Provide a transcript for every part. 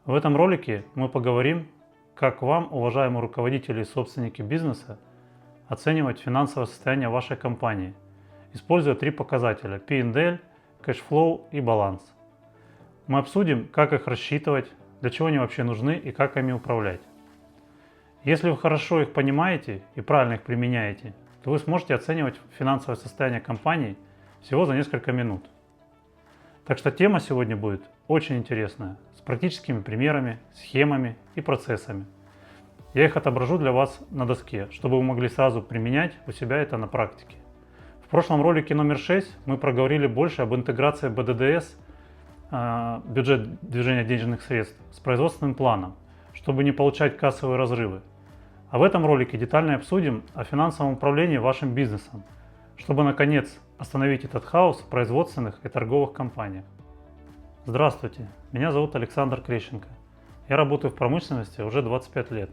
В этом ролике мы поговорим, как вам, уважаемые руководители и собственники бизнеса, оценивать финансовое состояние вашей компании, используя три показателя – P&L, кэшфлоу и баланс. Мы обсудим, как их рассчитывать, для чего они вообще нужны и как ими управлять. Если вы хорошо их понимаете и правильно их применяете, то вы сможете оценивать финансовое состояние компании всего за несколько минут. Так что тема сегодня будет очень интересная, с практическими примерами, схемами и процессами. Я их отображу для вас на доске, чтобы вы могли сразу применять у себя это на практике. В прошлом ролике номер 6 мы проговорили больше об интеграции БДДС, бюджет движения денежных средств, с производственным планом, чтобы не получать кассовые разрывы. А в этом ролике детально обсудим о финансовом управлении вашим бизнесом, чтобы наконец остановить этот хаос в производственных и торговых компаниях. Здравствуйте, меня зовут Александр Крещенко. Я работаю в промышленности уже 25 лет.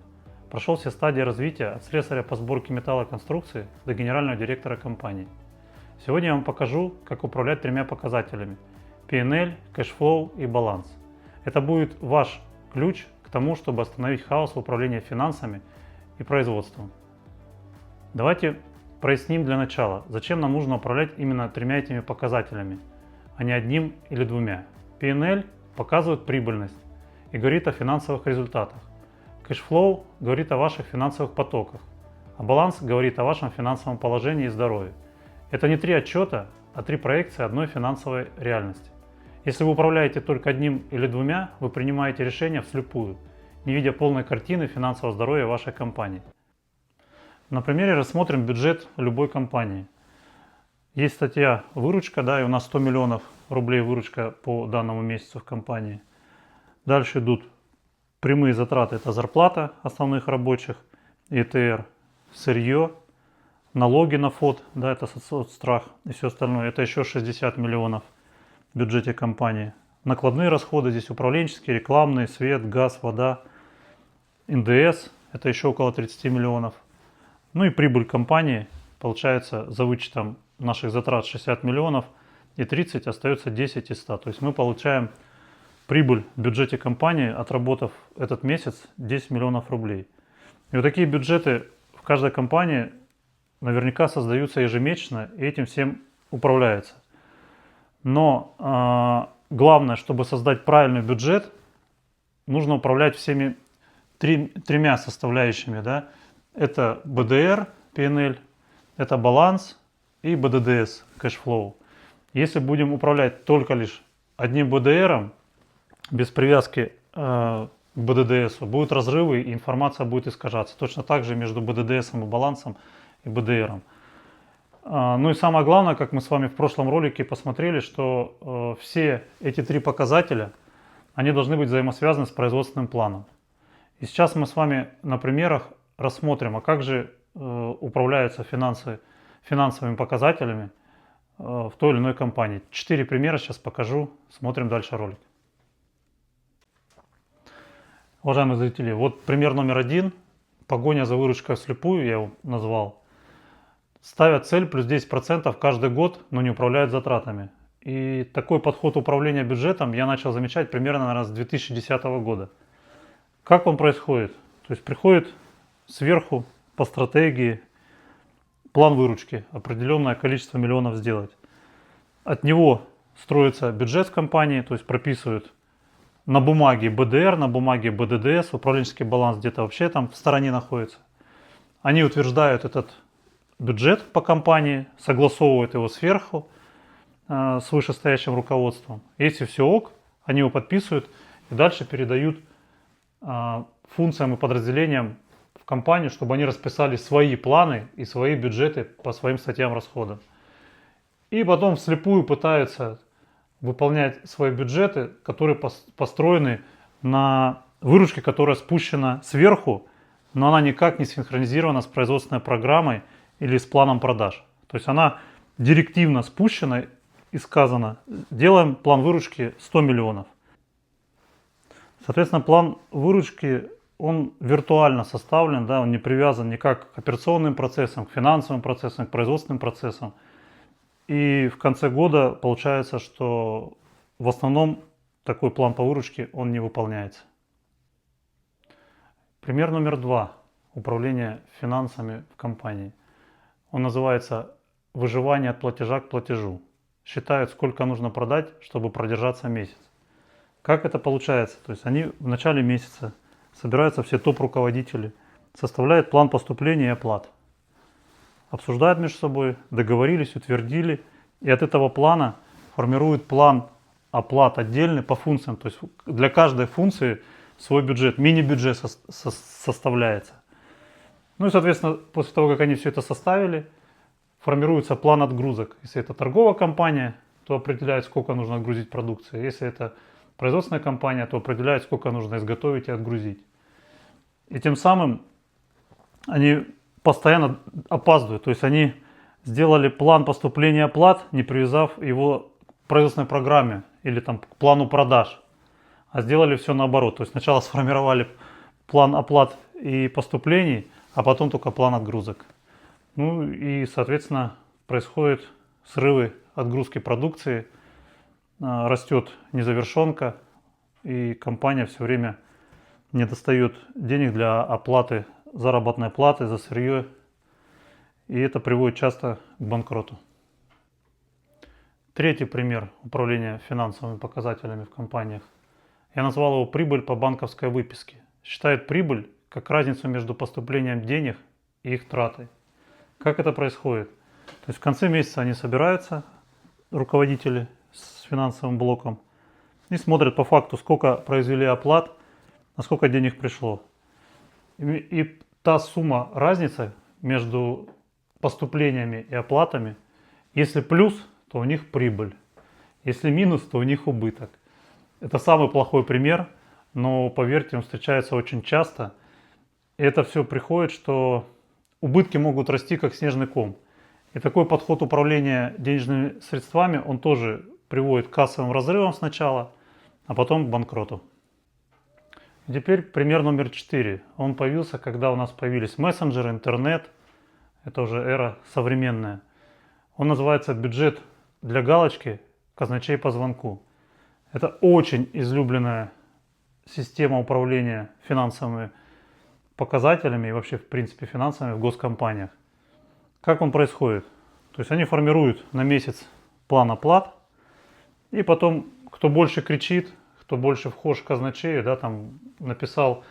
Прошел все стадии развития от слесаря по сборке металлоконструкции до генерального директора компании. Сегодня я вам покажу, как управлять тремя показателями – P&L, кэшфлоу и баланс. Это будет ваш ключ к тому, чтобы остановить хаос в управлении финансами и производством. Давайте проясним для начала, зачем нам нужно управлять именно тремя этими показателями, а не одним или двумя. P&L показывает прибыльность и говорит о финансовых результатах. Кэшфлоу говорит о ваших финансовых потоках, а баланс говорит о вашем финансовом положении и здоровье. Это не три отчета, а три проекции одной финансовой реальности. Если вы управляете только одним или двумя, вы принимаете решения вслепую, не видя полной картины финансового здоровья вашей компании. На примере рассмотрим бюджет любой компании. Есть статья «Выручка», и у нас 100 миллионов рублей выручка по данному месяцу в компании. Дальше идут прямые затраты, это зарплата основных рабочих, ИТР, сырье, налоги на ФОД, это соцстрах и все остальное, это еще 60 миллионов в бюджете компании. Накладные расходы здесь управленческие, рекламные, свет, газ, вода, НДС, это еще около 30 миллионов. Ну и прибыль компании, получается, за вычетом наших затрат 60 миллионов и 30 остается 10 из 100. То есть мы получаем прибыль в бюджете компании, отработав этот месяц 10 миллионов рублей. И вот такие бюджеты в каждой компании наверняка создаются ежемесячно, и этим всем управляется. Но главное, чтобы создать правильный бюджет, нужно управлять всеми тремя составляющими. Это БДР, P&L, это баланс и БДДС, кэшфлоу. Если будем управлять только лишь одним БДРом, без привязки к БДДСу, будут разрывы и информация будет искажаться. Точно так же между БДДСом и балансом и БДРом. Ну и самое главное, как мы с вами в прошлом ролике посмотрели, что все эти три показателя, они должны быть взаимосвязаны с производственным планом. И сейчас мы с вами на примерах рассмотрим, а как же управляются финансовыми показателями в той или иной компании. 4 примера сейчас покажу, смотрим дальше ролик. Уважаемые зрители, вот пример номер 1. Погоня за выручкой вслепую, я его назвал. Ставят цель плюс 10% каждый год, но не управляют затратами. И такой подход управления бюджетом я начал замечать примерно, наверное, с 2010 года. Как он происходит? То есть приходит сверху по стратегии план выручки, определенное количество миллионов сделать. От него строится бюджет в компании, то есть прописывают на бумаге БДР, на бумаге БДДС, управленческий баланс где-то вообще там в стороне находится. Они утверждают этот бюджет по компании, согласовывают его сверху с вышестоящим руководством. Если все ок, они его подписывают и дальше передают функциям и подразделениям в компанию, чтобы они расписали свои планы и свои бюджеты по своим статьям расходов. И потом вслепую пытаются выполнять свои бюджеты, которые построены на выручке, которая спущена сверху, но она никак не синхронизирована с производственной программой или с планом продаж. То есть она директивно спущена и сказано, делаем план выручки 100 миллионов. Соответственно, план выручки, он виртуально составлен, он не привязан никак к операционным процессам, к финансовым процессам, к производственным процессам. И в конце года получается, что в основном такой план по выручке он не выполняется. Пример номер 2. Управление финансами в компании. Он называется «Выживание от платежа к платежу». Считают, сколько нужно продать, чтобы продержаться месяц. Как это получается? То есть они в начале месяца собираются все топ-руководители, составляют план поступления и оплат, обсуждают между собой, договорились, утвердили, и от этого плана формируют план оплат отдельный по функциям. То есть для каждой функции свой бюджет, мини-бюджет составляется. Ну и, соответственно, после того, как они все это составили, формируется план отгрузок. Если это торговая компания, то определяет, сколько нужно отгрузить продукции. Если это производственная компания, то определяет, сколько нужно изготовить и отгрузить. И тем самым они постоянно опаздывают. То есть они сделали план поступления оплат, не привязав его к производственной программе или там, к плану продаж, а сделали все наоборот. То есть сначала сформировали план оплат и поступлений, а потом только план отгрузок. Ну и, соответственно, происходят срывы отгрузки продукции, растет незавершенка, и компания все время не достает денег для оплаты заработной платы за сырье, и это приводит часто к банкроту. Третий пример управления финансовыми показателями в компаниях. Я назвал его «прибыль по банковской выписке». Считает прибыль как разницу между поступлением денег и их тратой. Как это происходит? То есть в конце месяца они собираются, руководители с финансовым блоком, и смотрят по факту, сколько произвели оплат, а сколько денег пришло. И та сумма, разница между поступлениями и оплатами, если плюс, то у них прибыль, если минус, то у них убыток. Это самый плохой пример, но, поверьте, он встречается очень часто. И это все приходит, что убытки могут расти как снежный ком. И такой подход управления денежными средствами, он тоже приводит к кассовым разрывам сначала, а потом к банкроту. И теперь пример номер 4. Он появился, когда у нас появились мессенджеры, интернет. Это уже эра современная. Он называется бюджет для галочки, казначей по звонку. Это очень излюбленная система управления финансовыми показателями и вообще, в принципе, финансами в госкомпаниях. Как он происходит? То есть они формируют на месяц план оплат, и потом, кто больше кричит, кто больше вхож к казначею, да, там написал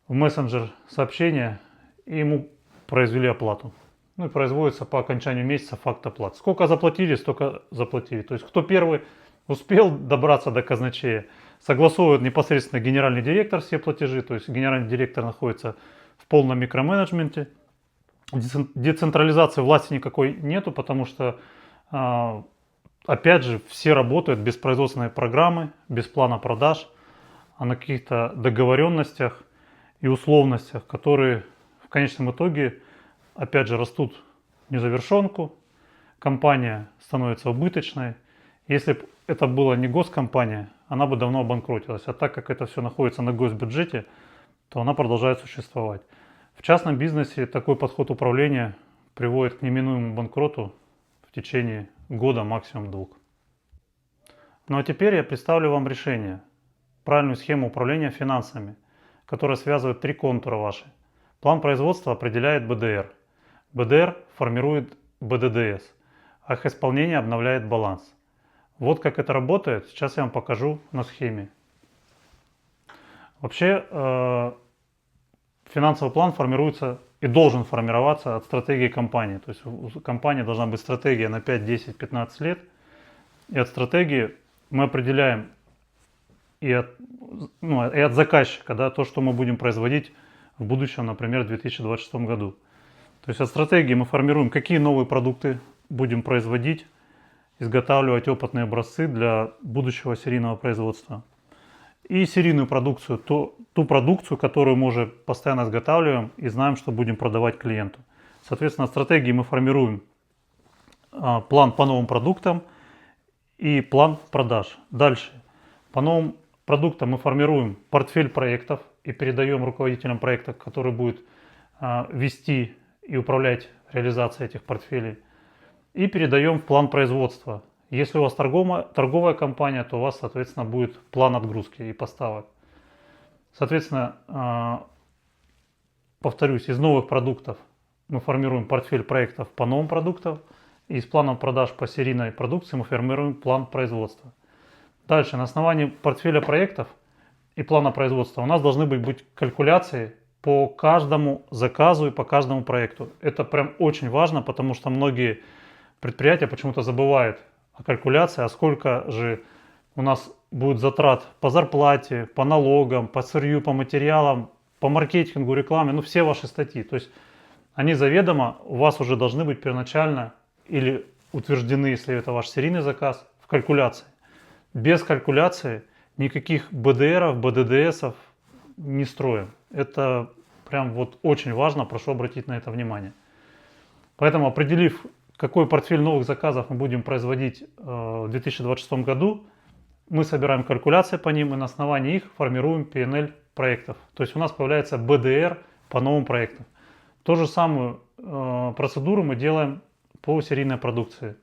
в мессенджер сообщение, и ему произвели оплату. Ну и производится по окончанию месяца факт оплат. Сколько заплатили, столько заплатили. То есть кто первый успел добраться до казначея, согласовывает непосредственно генеральный директор все платежи. То есть генеральный директор находится в полном микроменеджменте. Децентрализации власти никакой нету, потому что, опять же, все работают без производственной программы, без плана продаж, а на каких-то договоренностях и условностях, которые в конечном итоге, опять же, растут в незавершенку, компания становится убыточной. Если бы это была не госкомпания, она бы давно обанкротилась. А так как это все находится на госбюджете, то она продолжает существовать. В частном бизнесе такой подход управления приводит к неминуемому банкроту в течение года, максимум 2. Ну а теперь я представлю вам решение, правильную схему управления финансами, которая связывает 3 контура ваши. План производства определяет БДР. БДР формирует БДДС, а их исполнение обновляет баланс. Вот как это работает, сейчас я вам покажу на схеме. Вообще, финансовый план формируется и должен формироваться от стратегии компании. То есть у компании должна быть стратегия на 5, 10, 15 лет. И от стратегии мы определяем и от заказчика, да, то, что мы будем производить в будущем, например, в 2026 году. То есть от стратегии мы формируем, какие новые продукты будем производить, изготавливать опытные образцы для будущего серийного производства. И серийную продукцию, ту продукцию, которую мы уже постоянно изготавливаем и знаем, что будем продавать клиенту. Соответственно, от стратегии мы формируем план по новым продуктам и план продаж. Дальше. По новым продуктам мы формируем портфель проектов и передаем руководителям проекта, который будет вести и управлять реализацией этих портфелей. И передаем в план производства. Если у вас торговая компания, то у вас, соответственно, будет план отгрузки и поставок. Соответственно, повторюсь, из новых продуктов мы формируем портфель проектов по новым продуктам, и из плана продаж по серийной продукции мы формируем план производства. Дальше, на основании портфеля проектов и плана производства у нас должны быть калькуляции по каждому заказу и по каждому проекту. Это прям очень важно, потому что многие предприятия почему-то забывают о калькуляции, а сколько же у нас будет затрат по зарплате, по налогам, по сырью, по материалам, по маркетингу, рекламе, ну все ваши статьи. То есть они заведомо у вас уже должны быть первоначально или утверждены, если это ваш серийный заказ, в калькуляции. Без калькуляции никаких БДРов, БДДСов не строим. Это прям вот очень важно, прошу обратить на это внимание. Поэтому, определив, какой портфель новых заказов мы будем производить в 2026 году, мы собираем калькуляции по ним и на основании их формируем PNL проектов. То есть у нас появляется БДР по новым проектам. Ту же самую процедуру мы делаем по серийной продукции.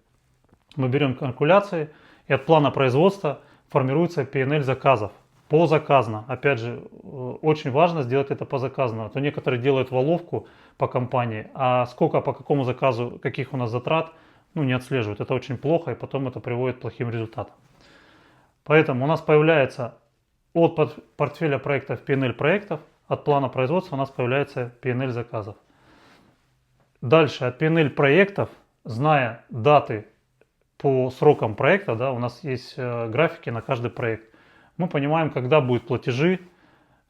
Мы берем калькуляции, и от плана производства формируется PNL заказов. Позаказно. Опять же, очень важно сделать это позаказно. А то некоторые делают воловку по компании, а сколько по какому заказу, каких у нас затрат, не отслеживают. Это очень плохо, и потом это приводит к плохим результатам. Поэтому у нас появляется от портфеля проектов PNL проектов, от плана производства у нас появляется PNL заказов. Дальше от PNL проектов, зная даты по срокам проекта, у нас есть графики на каждый проект. Мы понимаем, когда будут платежи,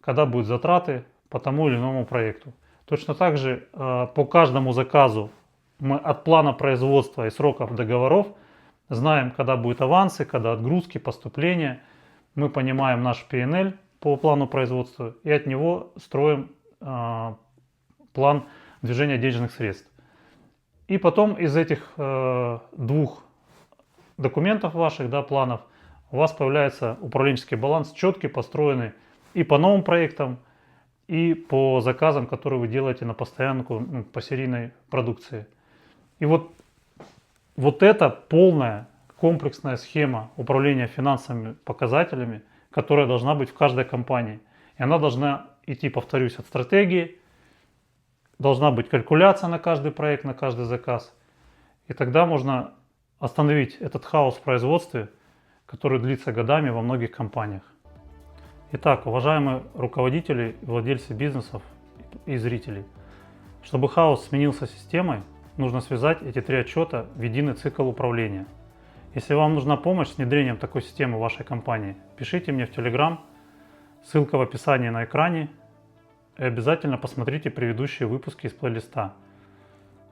когда будут затраты по тому или иному проекту. Точно так же по каждому заказу мы от плана производства и сроков договоров знаем, когда будут авансы, когда отгрузки, поступления. Мы понимаем наш PNL по плану производства и от него строим план движения денежных средств. И потом из этих двух документов ваших, планов, у вас появляется управленческий баланс, четкий, построенный и по новым проектам, и по заказам, которые вы делаете на постоянку, по серийной продукции. И вот это полная комплексная схема управления финансовыми показателями, которая должна быть в каждой компании. И она должна идти, повторюсь, от стратегии, должна быть калькуляция на каждый проект, на каждый заказ. И тогда можно остановить этот хаос в производстве, который длится годами во многих компаниях. Итак, уважаемые руководители, владельцы бизнесов и зрители, чтобы хаос сменился системой, нужно связать эти три отчета в единый цикл управления. Если вам нужна помощь с внедрением такой системы в вашей компании, пишите мне в Telegram, ссылка в описании на экране, и обязательно посмотрите предыдущие выпуски из плейлиста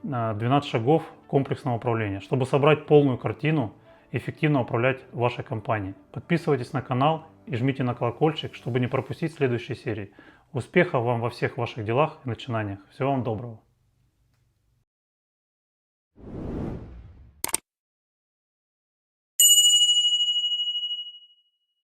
«12 шагов комплексного управления», чтобы собрать полную картину и эффективно управлять вашей компанией. Подписывайтесь на канал и жмите на колокольчик, чтобы не пропустить следующие серии. Успехов вам во всех ваших делах и начинаниях. Всего вам доброго!